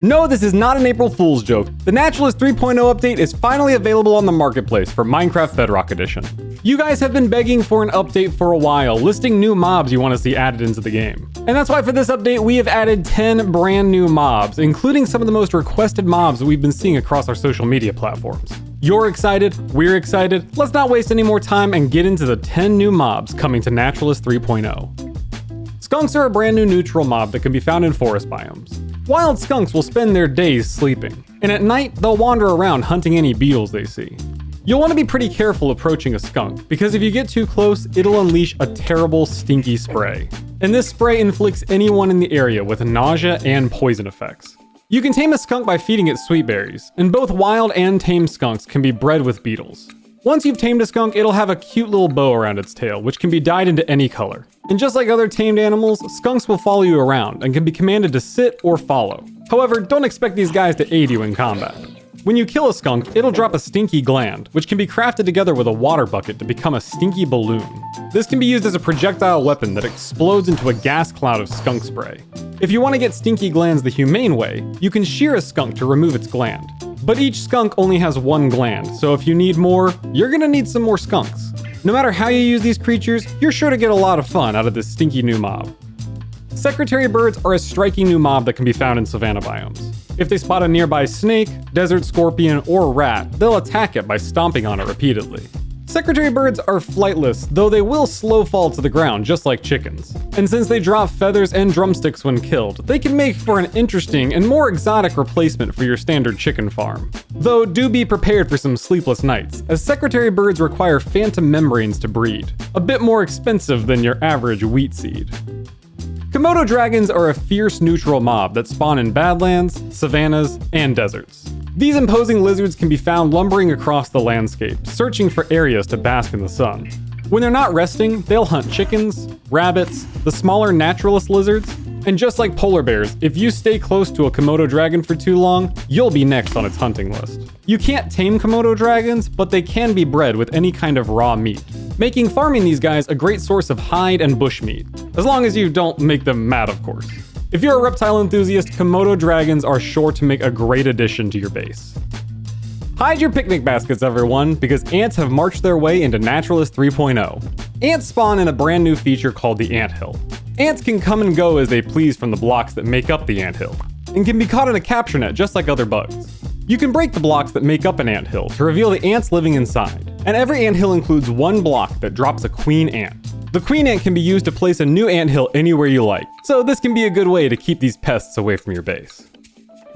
No, this is not an April Fool's joke. The Naturalist 3.0 update is finally available on the marketplace for Minecraft Bedrock Edition. You guys have been begging for an update for a while, listing new mobs you want to see added into the game. And that's why for this update, we have added 10 brand new mobs, including some of the most requested mobs that we've been seeing across our social media platforms. You're excited, we're excited. Let's not waste any more time and get into the 10 new mobs coming to Naturalist 3.0. Skunks are a brand new neutral mob that can be found in forest biomes. Wild skunks will spend their days sleeping, and at night they'll wander around hunting any beetles they see. You'll want to be pretty careful approaching a skunk, because if you get too close, it'll unleash a terrible stinky spray. And this spray inflicts anyone in the area with nausea and poison effects. You can tame a skunk by feeding it sweet berries, and both wild and tame skunks can be bred with beetles. Once you've tamed a skunk, it'll have a cute little bow around its tail, which can be dyed into any color. And just like other tamed animals, skunks will follow you around and can be commanded to sit or follow. However, don't expect these guys to aid you in combat. When you kill a skunk, it'll drop a stinky gland, which can be crafted together with a water bucket to become a stinky balloon. This can be used as a projectile weapon that explodes into a gas cloud of skunk spray. If you want to get stinky glands the humane way, you can shear a skunk to remove its gland. But each skunk only has one gland, so if you need more, you're gonna need some more skunks. No matter how you use these creatures, you're sure to get a lot of fun out of this stinky new mob. Secretary birds are a striking new mob that can be found in savanna biomes. If they spot a nearby snake, desert scorpion, or rat, they'll attack it by stomping on it repeatedly. Secretary birds are flightless, though they will slow fall to the ground just like chickens. And since they drop feathers and drumsticks when killed, they can make for an interesting and more exotic replacement for your standard chicken farm. Though do be prepared for some sleepless nights, as secretary birds require phantom membranes to breed, a bit more expensive than your average wheat seed. Komodo dragons are a fierce neutral mob that spawn in badlands, savannas, and deserts. These imposing lizards can be found lumbering across the landscape, searching for areas to bask in the sun. When they're not resting, they'll hunt chickens, rabbits, the smaller naturalist lizards, and just like polar bears, if you stay close to a Komodo dragon for too long, you'll be next on its hunting list. You can't tame Komodo dragons, but they can be bred with any kind of raw meat, making farming these guys a great source of hide and bush meat, as long as you don't make them mad, of course. If you're a reptile enthusiast, Komodo dragons are sure to make a great addition to your base. Hide your picnic baskets, everyone, because ants have marched their way into Naturalist 3.0. Ants spawn in a brand new feature called the anthill. Ants can come and go as they please from the blocks that make up the anthill, and can be caught in a capture net just like other bugs. You can break the blocks that make up an anthill to reveal the ants living inside, and every anthill includes one block that drops a queen ant. The queen ant can be used to place a new anthill anywhere you like, so this can be a good way to keep these pests away from your base.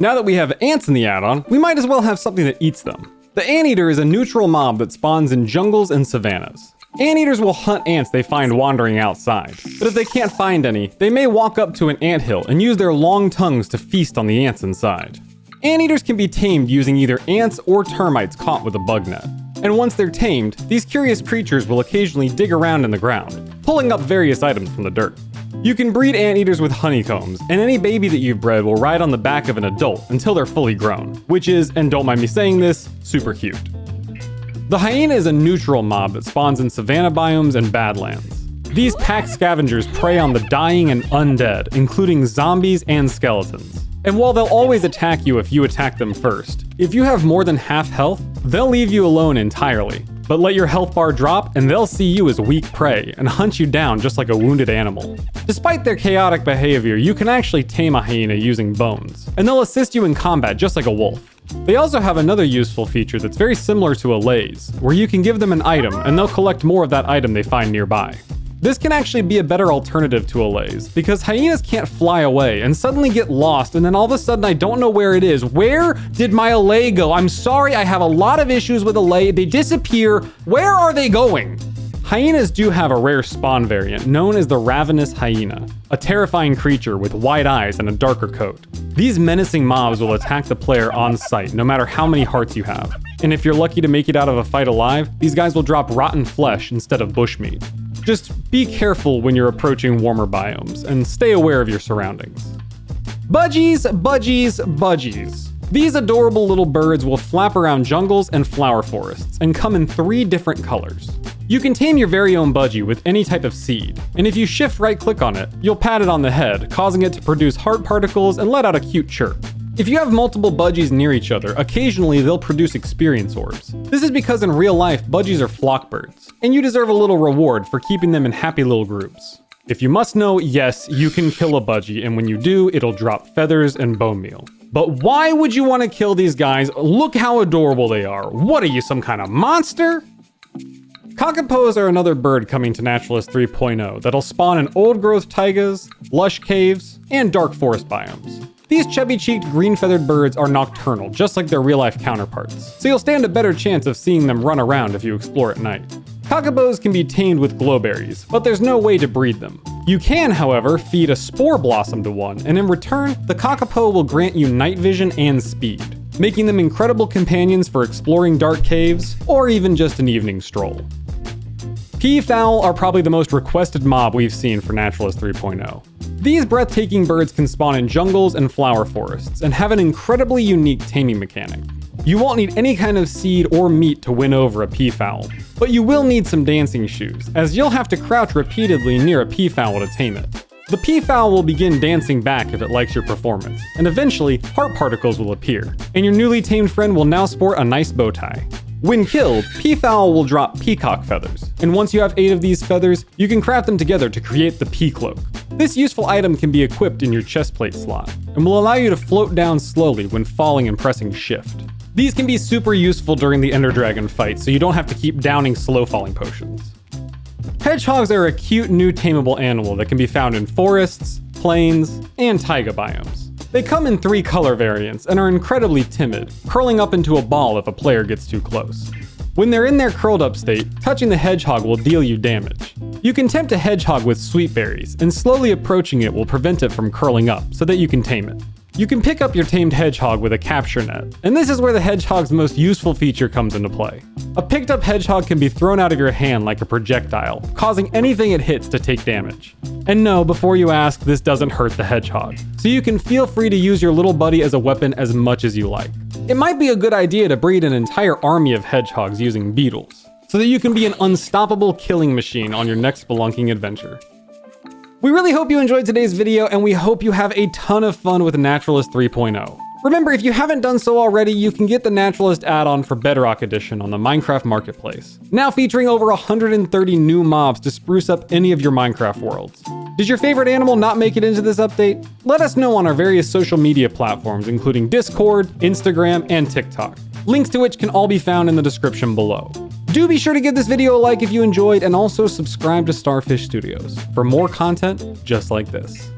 Now that we have ants in the add-on, we might as well have something that eats them. The Anteater is a neutral mob that spawns in jungles and savannas. Anteaters will hunt ants they find wandering outside, but if they can't find any, they may walk up to an anthill and use their long tongues to feast on the ants inside. Anteaters can be tamed using either ants or termites caught with a bug net. And once they're tamed, these curious creatures will occasionally dig around in the ground, pulling up various items from the dirt. You can breed anteaters with honeycombs, and any baby that you've bred will ride on the back of an adult until they're fully grown, which is, and don't mind me saying this, super cute. The hyena is a neutral mob that spawns in savanna biomes and badlands. These pack scavengers prey on the dying and undead, including zombies and skeletons. And while they'll always attack you if you attack them first, if you have more than half health, they'll leave you alone entirely. But let your health bar drop and they'll see you as weak prey and hunt you down just like a wounded animal. Despite their chaotic behavior, you can actually tame a hyena using bones, and they'll assist you in combat just like a wolf. They also have another useful feature that's very similar to a laze, where you can give them an item and they'll collect more of that item they find nearby. This can actually be a better alternative to a laze, because hyenas can't fly away and suddenly get lost and then all of a sudden I don't know where it is. Where did my allay go? I'm sorry, I have a lot of issues with allay. They disappear. Where are they going? Hyenas do have a rare spawn variant known as the ravenous hyena, a terrifying creature with white eyes and a darker coat. These menacing mobs will attack the player on sight no matter how many hearts you have. And if you're lucky to make it out of a fight alive, these guys will drop rotten flesh instead of bushmeat. Just be careful when you're approaching warmer biomes, and stay aware of your surroundings. Budgies, budgies, budgies. These adorable little birds will flap around jungles and flower forests, and come in 3 different colors. You can tame your very own budgie with any type of seed, and if you shift right-click on it, you'll pat it on the head, causing it to produce heart particles and let out a cute chirp. If you have multiple budgies near each other, occasionally they'll produce experience orbs. This is because in real life, budgies are flock birds, and you deserve a little reward for keeping them in happy little groups. If you must know, yes, you can kill a budgie, and when you do, it'll drop feathers and bone meal. But why would you want to kill these guys? Look how adorable they are. What are you, some kind of monster? Cockapoos are another bird coming to Naturalist 3.0 that'll spawn in old-growth taigas, lush caves, and dark forest biomes. These chubby-cheeked, green-feathered birds are nocturnal, just like their real-life counterparts, so you'll stand a better chance of seeing them run around if you explore at night. Cockapoos can be tamed with glowberries, but there's no way to breed them. You can, however, feed a spore blossom to one, and in return, the cockapoo will grant you night vision and speed, making them incredible companions for exploring dark caves, or even just an evening stroll. Peafowl are probably the most requested mob we've seen for Naturalist 3.0. These breathtaking birds can spawn in jungles and flower forests, and have an incredibly unique taming mechanic. You won't need any kind of seed or meat to win over a peafowl, but you will need some dancing shoes, as you'll have to crouch repeatedly near a peafowl to tame it. The peafowl will begin dancing back if it likes your performance, and eventually, heart particles will appear, and your newly tamed friend will now sport a nice bow tie. When killed, Peafowl will drop peacock feathers, and once you have 8 of these feathers, you can craft them together to create the pea cloak. This useful item can be equipped in your chestplate slot, and will allow you to float down slowly when falling and pressing shift. These can be super useful during the Ender Dragon fight, so you don't have to keep downing slow falling potions. Hedgehogs are a cute new tameable animal that can be found in forests, plains, and taiga biomes. They come in 3 color variants and are incredibly timid, curling up into a ball if a player gets too close. When they're in their curled up state, touching the hedgehog will deal you damage. You can tempt a hedgehog with sweet berries, and slowly approaching it will prevent it from curling up so that you can tame it. You can pick up your tamed hedgehog with a capture net, and this is where the hedgehog's most useful feature comes into play. A picked up hedgehog can be thrown out of your hand like a projectile, causing anything it hits to take damage. And no, before you ask, this doesn't hurt the hedgehog, so you can feel free to use your little buddy as a weapon as much as you like. It might be a good idea to breed an entire army of hedgehogs using beetles, so that you can be an unstoppable killing machine on your next spelunking adventure. We really hope you enjoyed today's video, and we hope you have a ton of fun with Naturalist 3.0. Remember, if you haven't done so already, you can get the Naturalist add-on for Bedrock Edition on the Minecraft Marketplace, now featuring over 130 new mobs to spruce up any of your Minecraft worlds. Did your favorite animal not make it into this update? Let us know on our various social media platforms, including Discord, Instagram, and TikTok, links to which can all be found in the description below. Do be sure to give this video a like if you enjoyed, and also subscribe to Starfish Studios for more content just like this.